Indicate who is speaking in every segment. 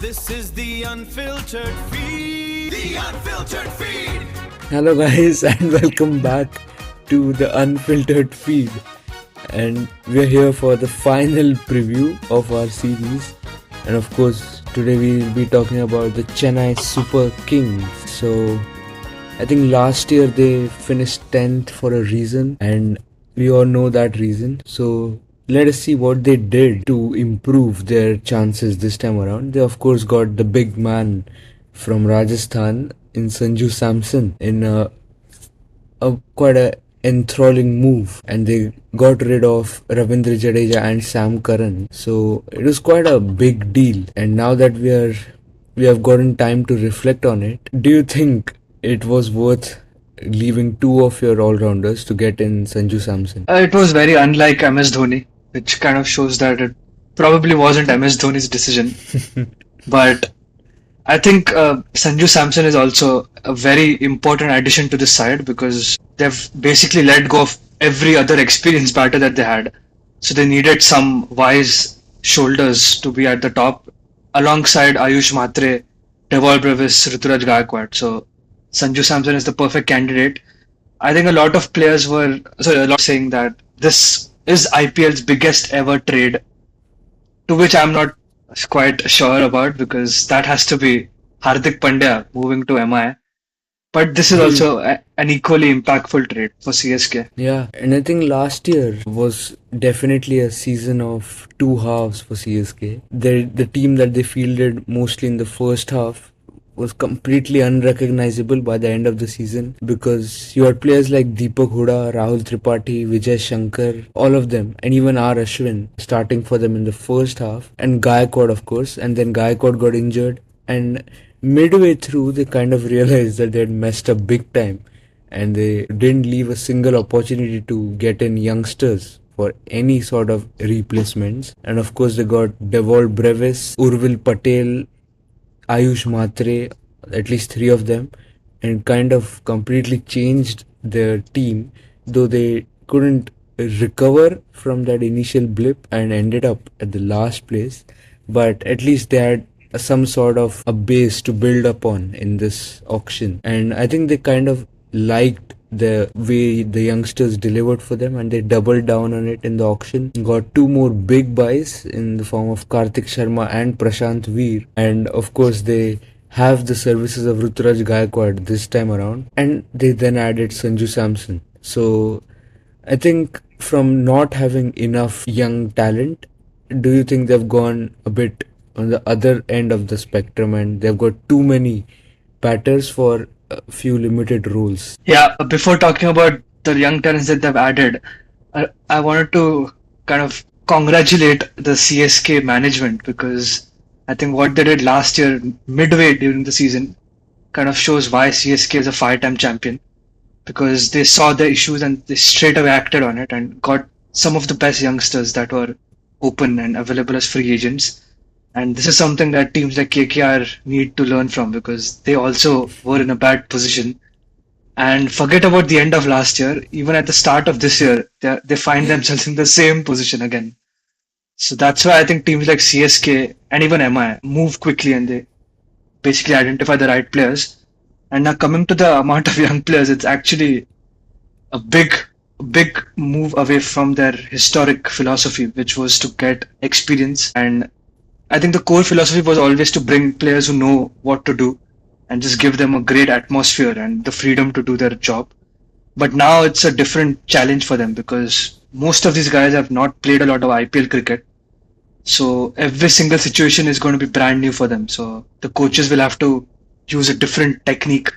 Speaker 1: This is the unfiltered feed. The unfiltered feed.
Speaker 2: Hello guys and welcome back to the unfiltered feed, and we're here for the final preview of our series. And of course today we'll be talking about the Chennai Super Kings. So I think last year they finished 10th for a reason, and we all know that reason. So let us see what they did to improve their chances this time around. They of course got the big man from Rajasthan in Sanju Samson in a quite a enthralling move, and they got rid of Ravindra Jadeja and Sam Curran. So it was quite a big deal, and now that we have gotten time to reflect on it, do you think it was worth leaving two of your all-rounders to get in Sanju Samson?
Speaker 3: It was very unlike MS Dhoni, which kind of shows that it probably wasn't MS Dhoni's decision. But I think Sanju Samson is also a very important addition to this side because they've basically let go of every other experienced batter that they had. So they needed some wise shoulders to be at the top alongside Ayush Mhatre, Devol Brevis, Ruturaj Gaikwad. So Sanju Samson is the perfect candidate. I think a lot of players were saying that this is IPL's biggest ever trade, to which I'm not quite sure about because that has to be Hardik Pandya moving to MI. But this is also an equally impactful trade for CSK.
Speaker 2: Yeah, and I think last year was definitely a season of two halves for CSK. The team that they fielded mostly in the first half was completely unrecognizable by the end of the season because you had players like Deepak Hooda, Rahul Tripathi, Vijay Shankar, all of them, and even R. Ashwin starting for them in the first half, and Gaikwad of course, and then Gaikwad got injured, and midway through they kind of realized that they had messed up big time, and they didn't leave a single opportunity to get in youngsters for any sort of replacements. And of course they got Devol Brevis, Urvil Patel, Ayush Mhatre, at least three of them, and kind of completely changed their team, though they couldn't recover from that initial blip and ended up at the last place. But at least they had some sort of a base to build upon in this auction, and I think they kind of liked the way the youngsters delivered for them, and they doubled down on it in the auction. Got two more big buys in the form of Kartik Sharma and Prashant Veer, and of course they have the services of Ruturaj Gaikwad this time around, and they then added Sanju Samson. So I think from not having enough young talent, do you think they've gone a bit on the other end of the spectrum and they've got too many batters for a few limited roles?
Speaker 3: Yeah, before talking about the young talents that they've added, I wanted to kind of congratulate the CSK management because I think what they did last year, midway during the season, kind of shows why CSK is a five-time champion, because they saw the issues and they straight away acted on it and got some of the best youngsters that were open and available as free agents. And this is something that teams like KKR need to learn from because they also were in a bad position. And forget about the end of last year, even at the start of this year, they find themselves in the same position again. So that's why I think teams like CSK and even MI move quickly and they basically identify the right players. And now coming to the amount of young players, it's actually a big move away from their historic philosophy, which was to get experience. And I think the core philosophy was always to bring players who know what to do and just give them a great atmosphere and the freedom to do their job. But now it's a different challenge for them because most of these guys have not played a lot of IPL cricket. So every single situation is going to be brand new for them. So the coaches will have to use a different technique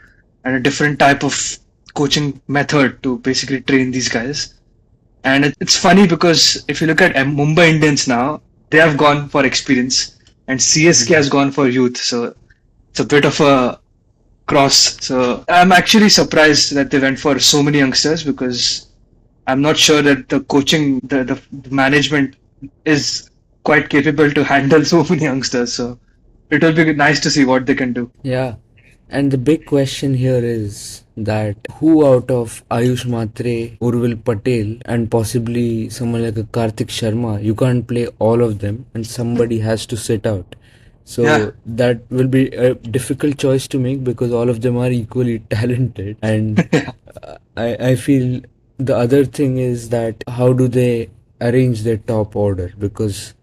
Speaker 3: and a different type of coaching method to basically train these guys. And it's funny because if you look at Mumbai Indians now, they have gone for experience and CSK has gone for youth. So it's a bit of a cross. So I'm actually surprised that they went for so many youngsters because I'm not sure that the coaching, the management is quite capable to handle so many youngsters. So it will be nice to see what they can do.
Speaker 2: Yeah, and the big question here is that who out of Ayush Mhatre, Urvil Patel, and possibly someone like a Kartik Sharma, you can't play all of them and somebody has to sit out.
Speaker 3: Yeah.
Speaker 2: So that will be a difficult choice to make because all of them are equally talented. And I feel the other thing is that how do they arrange their top order? Because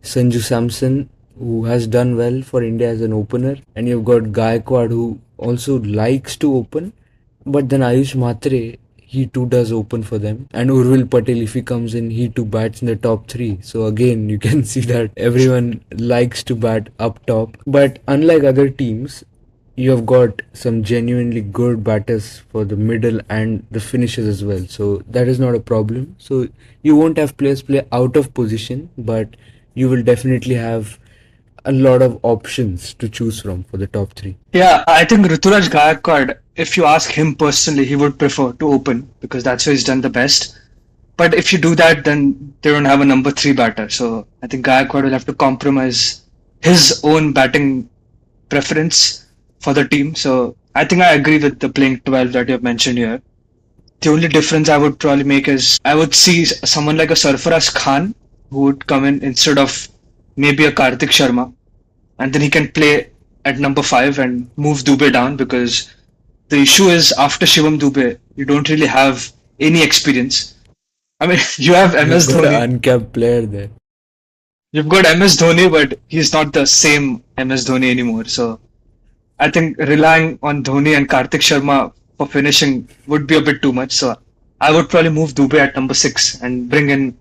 Speaker 2: Sanju Samson, who has done well for India as an opener, and you've got Gaikwad, who also likes to open, but then Ayush Mhatre, he too does open for them. And Urvil Patel, if he comes in, he too bats in the top three. So again, you can see that everyone likes to bat up top. But unlike other teams, you have got some genuinely good batters for the middle and the finishes as well. So that is not a problem. So you won't have players play out of position, but you will definitely have a lot of options to choose from for the top three.
Speaker 3: Yeah, I think Ruturaj Gaikwad, if you ask him personally, he would prefer to open because that's where he's done the best. But if you do that, then they don't have a number three batter. So I think Gaikwad will have to compromise his own batting preference for the team. So I think I agree with the playing 12 that you have mentioned here. The only difference I would probably make is I would see someone like a Sarfaraz Khan who would come in instead of maybe a Kartik Sharma, and then he can play at number 5 and move Dubey down because the issue is after Shivam Dubey, you don't really have any experience. I mean, you have
Speaker 2: You've
Speaker 3: MS
Speaker 2: got
Speaker 3: Dhoni.
Speaker 2: an uncapped player there.
Speaker 3: You've got MS Dhoni, but he's not the same MS Dhoni anymore. So I think relying on Dhoni and Kartik Sharma for finishing would be a bit too much. So I would probably move Dubey at number 6 and bring in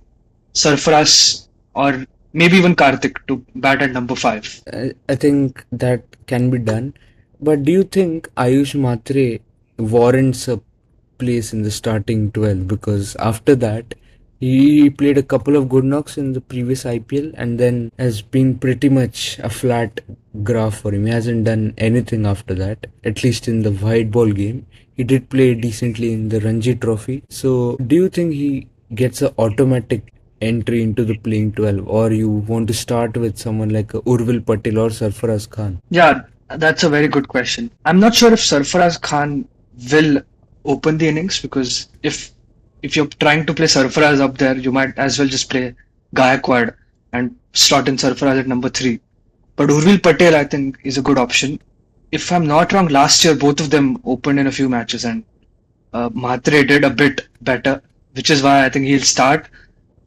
Speaker 3: Sarfaraz or maybe even Kartik to bat at number 5.
Speaker 2: I think that can be done. But do you think Ayush Mhatre warrants a place in the starting 12? Because after that, he played a couple of good knocks in the previous IPL and then has been pretty much a flat graph for him. He hasn't done anything after that, at least in the white ball game. He did play decently in the Ranji Trophy. So, do you think he gets an automatic entry into the playing 12, or you want to start with someone like Urvil Patel or Sarfaraz Khan?
Speaker 3: Yeah, that's a very good question. I'm not sure if Sarfaraz Khan will open the innings because if you're trying to play Sarfaraz up there, you might as well just play Gaikwad and slot in Sarfaraz at number 3. But Urvil Patel, I think, is a good option. If I'm not wrong, last year both of them opened in a few matches and Mhatre did a bit better, which is why I think he'll start.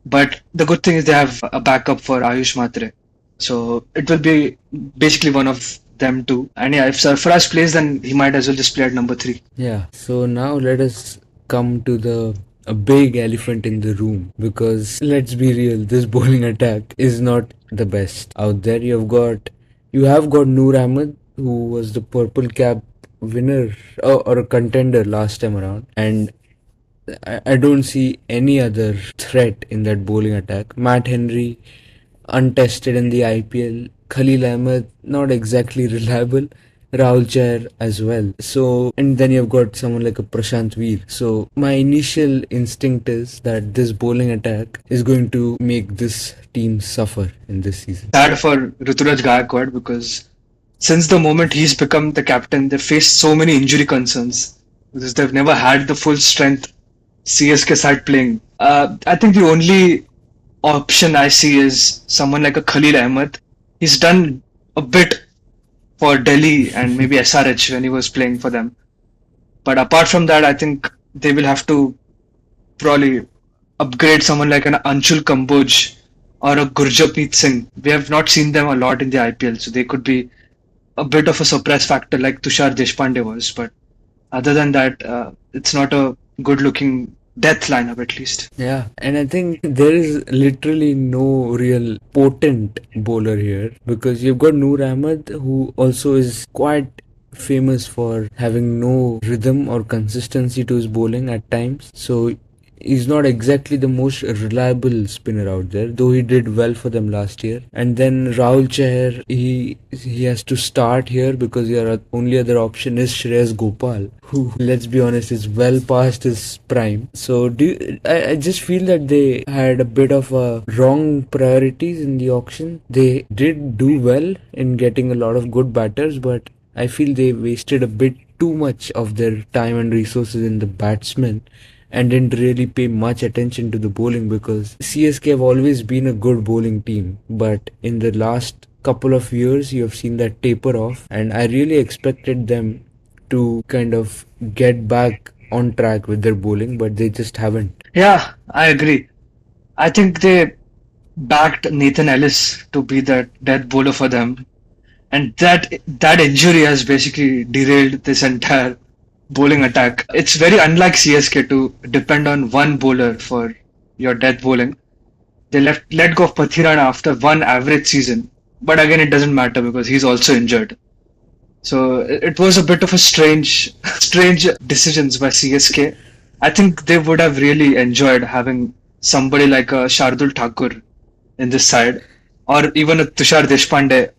Speaker 3: But the good thing is they have a backup for Ayush Mhatre. So it will be basically one of them too. And yeah, if Sarfaraz plays, then he might as well just play at number 3.
Speaker 2: Yeah, so now let us come to the a big elephant in the room, because let's be real, this bowling attack is not the best out there. You have got Noor Ahmed, who was the purple cap winner or a contender last time around, and I don't see any other threat in that bowling attack. Matt Henry, untested in the IPL. Khalil Ahmed, not exactly reliable. Rahul Chahar as well. So, and then you've got someone like a Prashant Veer. So, my initial instinct is that this bowling attack is going to make this team suffer in this season.
Speaker 3: Sad for Ruturaj Gaikwad because since the moment he's become the captain, they've faced so many injury concerns because they've never had the full strength CSK side playing. I think the only option I see is someone like a Khalil Ahmed. He's done a bit for Delhi and maybe SRH when he was playing for them. But apart from that, I think they will have to probably upgrade someone like an Anshul Kamboj or a Gurjapneet Singh. We have not seen them a lot in the IPL, so they could be a bit of a surprise factor like Tushar Deshpande was. But other than that, it's not a good looking death lineup at least.
Speaker 2: Yeah, and I think there is literally no real potent bowler here, because you've got Noor Ahmed, who also is quite famous for having no rhythm or consistency to his bowling at times. So he's not exactly the most reliable spinner out there, though he did well for them last year. And then Rahul Chahar, he has to start here because your only other option is Shreyas Gopal, who, let's be honest, is well past his prime. So I just feel that they had a bit of a wrong priorities in the auction. They did do well in getting a lot of good batters, but I feel they wasted a bit too much of their time and resources in the batsmen and didn't really pay much attention to the bowling, because CSK have always been a good bowling team, but in the last couple of years you have seen that taper off, and I really expected them to kind of get back on track with their bowling, but they just haven't.
Speaker 3: Yeah, I agree. I think they backed Nathan Ellis to be that death bowler for them, and that injury has basically derailed this entire bowling attack. It's very unlike CSK to depend on one bowler for your death bowling. They let go of Pathirana after one average season, but again it doesn't matter because he's also injured. So it was a bit of a strange decisions by CSK. I think they would have really enjoyed having somebody like a Shardul Thakur in this side, or even a Tushar Deshpande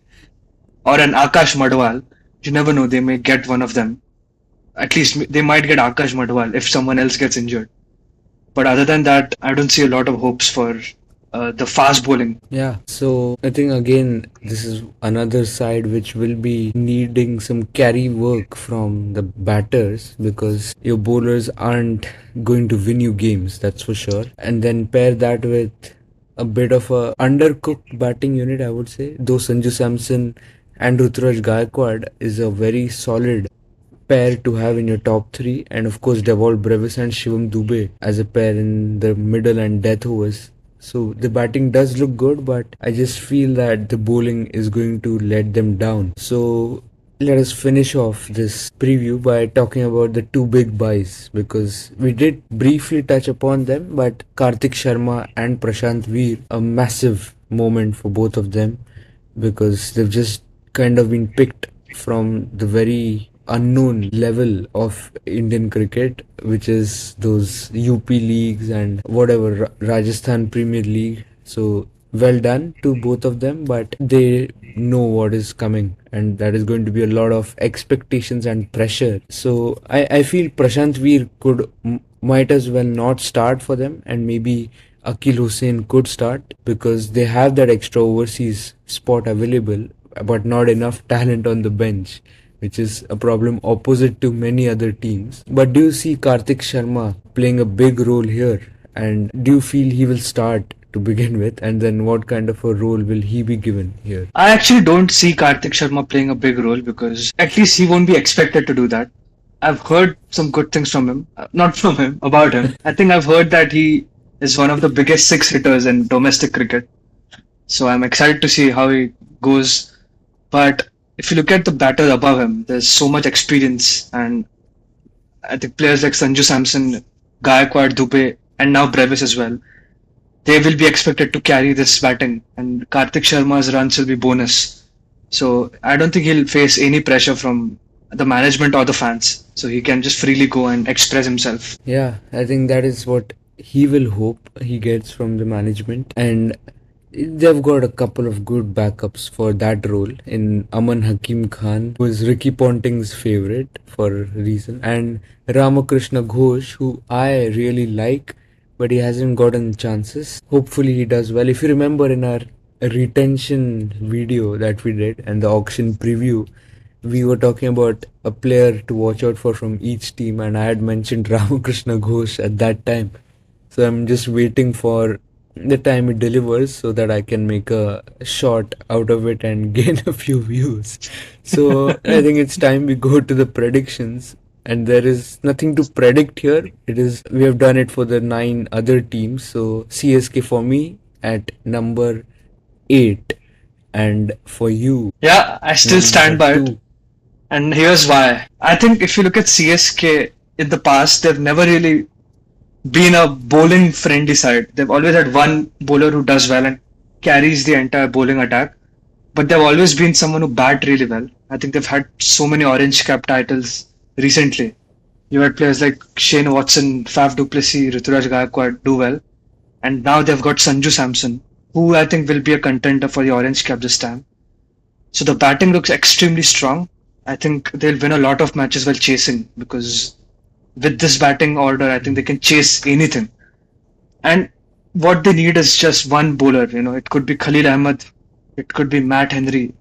Speaker 3: or an Akash Madhwal. You never know; they may get one of them. At least they might get Akash Madhwal if someone else gets injured. But other than that, I don't see a lot of hopes for the fast bowling.
Speaker 2: Yeah, so I think again, this is another side which will be needing some carry work from the batters because your bowlers aren't going to win you games, that's for sure. And then pair that with a bit of a undercooked batting unit, I would say. Though Sanju Samson and Ruturaj Gaikwad is a very solid pair to have in your top three, and of course Devol Brevis and Shivam Dubey as a pair in the middle and death overs. So the batting does look good, but I just feel that the bowling is going to let them down. So let us finish off this preview by talking about the two big buys, because we did briefly touch upon them, but Kartik Sharma and Prashant Veer, a massive moment for both of them because they've just kind of been picked from the very unknown level of Indian cricket, which is those UP leagues and whatever Rajasthan Premier League. So well done to both of them, but they know what is coming, and that is going to be a lot of expectations and pressure. So I feel Prashant Veer might as well not start for them, and maybe Akil Hussain could start because they have that extra overseas spot available, but not enough talent on the bench, which is a problem opposite to many other teams. But do you see Kartik Sharma playing a big role here? And do you feel he will start to begin with? And then what kind of a role will he be given here?
Speaker 3: I actually don't see Kartik Sharma playing a big role because at least he won't be expected to do that. I've heard some good things from him, not from him, about him. I think I've heard that he is one of the biggest six hitters in domestic cricket. So I'm excited to see how he goes. But if you look at the batters above him, there's so much experience, and I think players like Sanju Samson, Gaikwad, Dubey, and now Brevis as well, they will be expected to carry this batting, and Kartik Sharma's runs will be bonus. So I don't think he'll face any pressure from the management or the fans. So he can just freely go and express himself.
Speaker 2: Yeah, I think that is what he will hope he gets from the management, and they've got a couple of good backups for that role in Aman Hakim Khan, who is Ricky Ponting's favorite for a reason, and Ramakrishna Ghosh, who I really like, but he hasn't gotten chances. Hopefully he does well. If you remember in our retention video that we did and the auction preview, we were talking about a player to watch out for from each team, and I had mentioned Ramakrishna Ghosh at that time. So I'm just waiting for the time it delivers so that I can make a shot out of it and gain a few views. So I think it's time we go to the predictions, and there is nothing to predict here. We have done it for the 9 other teams. So CSK for me at number 8, and for you,
Speaker 3: Yeah, I still stand by it. And here's why. I think if you look at CSK in the past, they've never really been a bowling friendly side. They've always had one bowler who does well and carries the entire bowling attack. But they've always been someone who bat really well. I think they've had so many orange cap titles recently. You had players like Shane Watson, Faf du Plessis, Ruturaj Gaikwad do well. And now they've got Sanju Samson, who I think will be a contender for the orange cap this time. So the batting looks extremely strong. I think they'll win a lot of matches while chasing, because with this batting order, I think they can chase anything. And what they need is just one bowler. It could be Khalil Ahmed, it could be Matt Henry,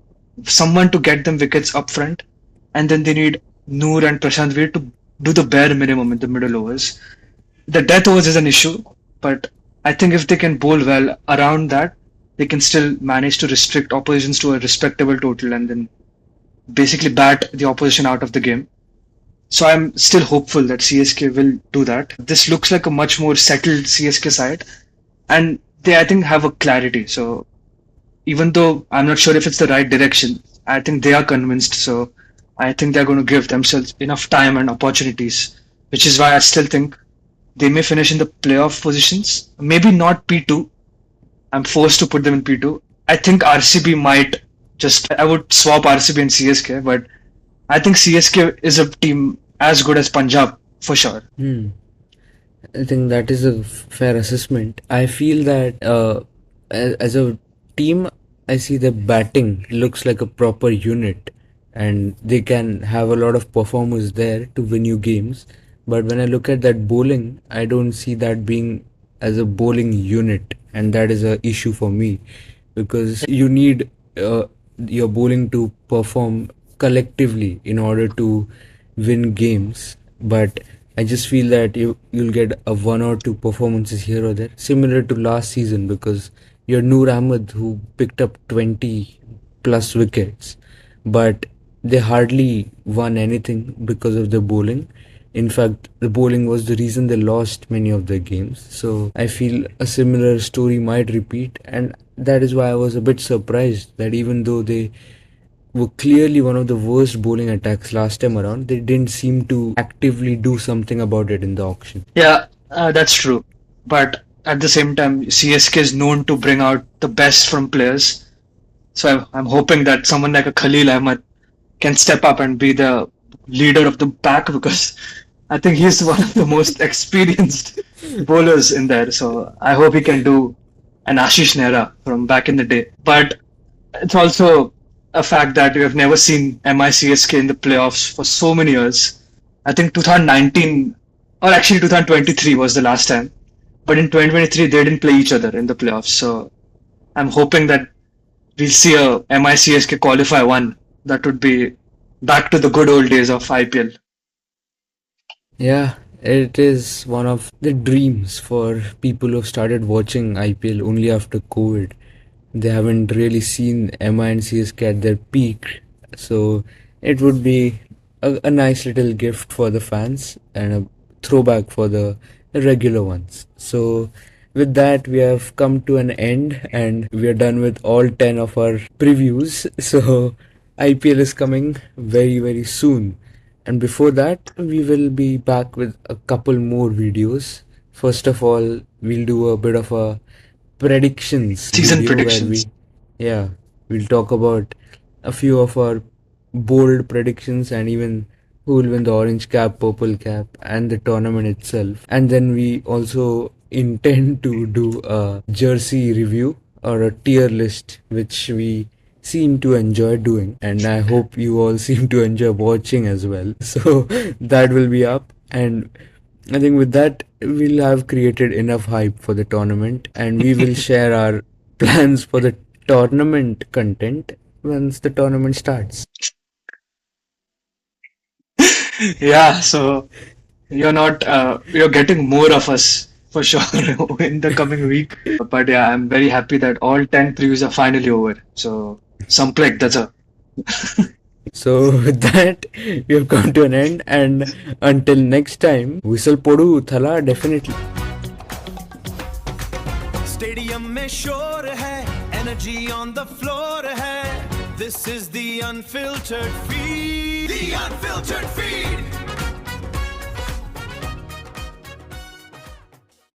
Speaker 3: someone to get them wickets up front. And then they need Noor and Prashant Veer to do the bare minimum in the middle overs. The death overs is an issue, but I think if they can bowl well around that, they can still manage to restrict oppositions to a respectable total and then basically bat the opposition out of the game. So I'm still hopeful that CSK will do that. This looks like a much more settled CSK side, and they, I think, have a clarity. So even though I'm not sure if it's the right direction, I think they are convinced. So I think they're going to give themselves enough time and opportunities, which is why I still think they may finish in the playoff positions. Maybe not P2. I'm forced to put them in P2. I think RCB might I would swap RCB and CSK, but I think CSK is a team as good as Punjab for sure.
Speaker 2: I think that is a fair assessment. I feel that as a team, I see the batting looks like a proper unit, and they can have a lot of performers there to win you games. But when I look at that bowling, I don't see that being as a bowling unit, and that is a issue for me because you need your bowling to perform collectively in order to win games. But I just feel that you'll get a one or two performances here or there, similar to last season, because you're Noor Ahmed who picked up 20 plus wickets, but they hardly won anything because of the bowling. In fact, the bowling was the reason they lost many of their games. So I feel a similar story might repeat, and that is why I was a bit surprised that even though they were clearly one of the worst bowling attacks last time around, they didn't seem to actively do something about it in the auction.
Speaker 3: Yeah, that's true. But at the same time, CSK is known to bring out the best from players. So I'm hoping that someone like a Khalil Ahmed can step up and be the leader of the pack, because I think he's one of the most experienced bowlers in there. So I hope he can do an Ashish Nehra from back in the day. But it's also a fact that we have never seen MICSK in the playoffs for so many years. I think 2019, or actually 2023 was the last time. But in 2023, they didn't play each other in the playoffs. So I'm hoping that we'll see a MICSK qualify one. That would be back to the good old days of IPL.
Speaker 2: Yeah, it is one of the dreams for people who have started watching IPL only after COVID. They haven't really seen MI and CSK at their peak, so it would be a nice little gift for the fans and a throwback for the regular ones. So with that, we have come to an end and we are done with all 10 of our previews. So IPL is coming very, very soon. And before that, we will be back with a couple more videos. First of all, we'll do a bit of a predictions
Speaker 3: Season
Speaker 2: video
Speaker 3: predictions.
Speaker 2: we'll talk about a few of our bold predictions and even who will win the orange cap, purple cap, and the tournament itself. And then we also intend to do a jersey review or a tier list, which we seem to enjoy doing, and I hope you all seem to enjoy watching as well. So that will be up, and I think with that we'll have created enough hype for the tournament, and we will share our plans for the tournament content once the tournament starts.
Speaker 3: Yeah, so you're getting more of us for sure in the coming week. But yeah, I'm very happy that all 10 previews are finally over. So, Samplik, that's a.
Speaker 2: So with that, we have come to an end, and until next time, whistle podu thala definitely.
Speaker 1: Stadium में शोर है, energy on the floor है. This is the unfiltered feed. The unfiltered feed.